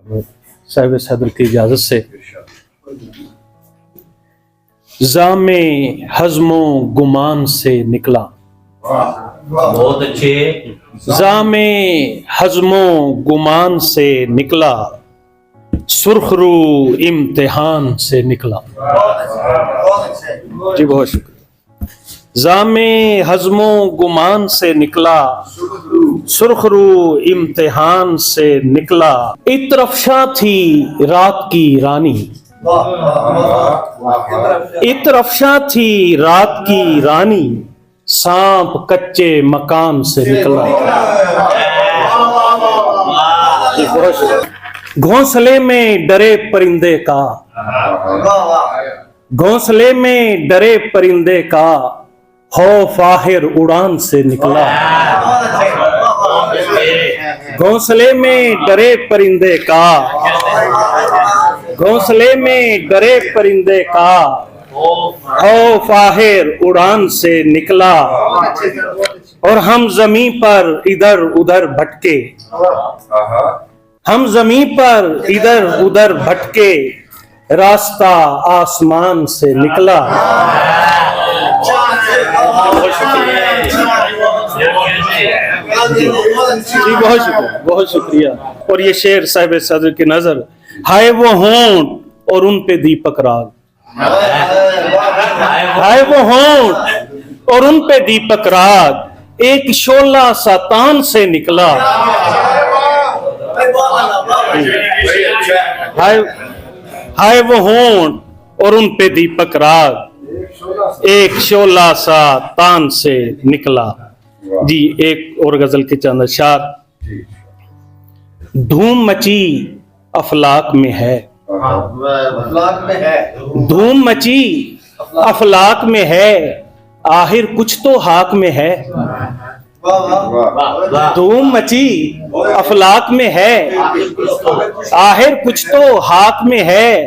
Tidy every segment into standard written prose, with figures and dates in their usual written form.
साहिब सदर की इजाजत से जामे हज़्मो गुमान से निकला, बहुत अच्छे। जामे हज़्मो गुमान से निकला, सुर्खरू इम्तिहान से निकला। जी बहुत शुक्रिया। जामे हज़्मो गुमान से निकला, सुर्खरू इम्तिहान से निकला। इत्रफशा थी रात की रानी, इत्रफशा थी रात की रानी, सांप कच्चे मकान से निकला। घोंसले में डरे परिंदे का, घोंसले में डरे परिंदे का, खौफ आखिर उड़ान से निकला। घोंसले में डरे परिंदे का, घोंसले में डरे परिंदे का, खौफ आखिर उड़ान से निकला। और हम जमीन पर इधर उधर भटके, हम जमीन पर इधर उधर भटके, रास्ता आसमान से निकला। जी बहुत शुक्रिया, बहुत शुक्रिया। और ये शेर साहिब सदर की नजर, हाय वो होंठ और उन पे दीपक राग, हाय वो होंठ और उन पे दीपक राग, एक शोला सा तान से निकला। हाय हाय वो होंठ और उन पे दीपक राग, एक शोला सा तान से निकला। जी एक और गजल के चंद अशार। धूम मची अफलाक में है, धूम मची अफलाक में है, आखिर कुछ तो हाक में है। धूम मची अफलाक में है, आखिर कुछ तो हाक में है।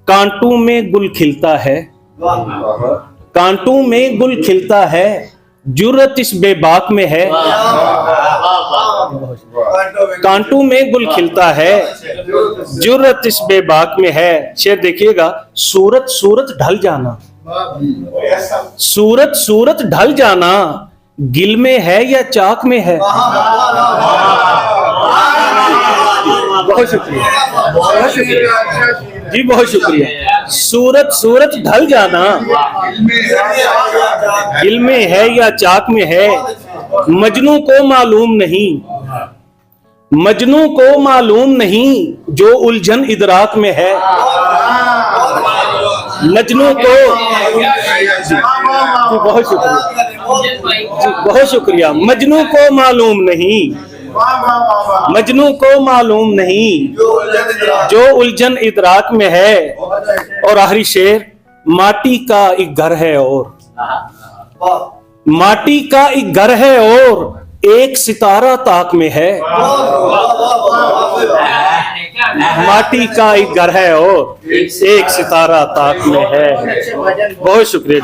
कांटों में गुल खिलता है, कांटों में गुल खिलता है, जुर्रत इस बेबाक में है। कांटों में गुल खिलता है, जुर्रत इस बेबाक में है। शेर देखिएगा, सूरत सूरत ढल जाना, सूरत सूरत ढल जाना, गिल में है या चाक में है। बहुत शुक्रिया, बहुत शुक्रिया जी, बहुत शुक्रिया। सूरत सूरत ढल जाना, गिल में है या चाक में है। मजनू को मालूम नहीं, मजनू को मालूम नहीं, जो उलझन इदराक में है। मजनू को, बहुत शुक्रिया जी, बहुत शुक्रिया। मजनू को मालूम नहीं, मजनू को मालूम नहीं, जो उलझन इदराक में है। और आखिरी शेर, माटी का एक घर है और, माटी का एक घर है और, एक सितारा ताक में है। माटी का एक घर है और एक सितारा ताक में है। बहुत शुक्रिया।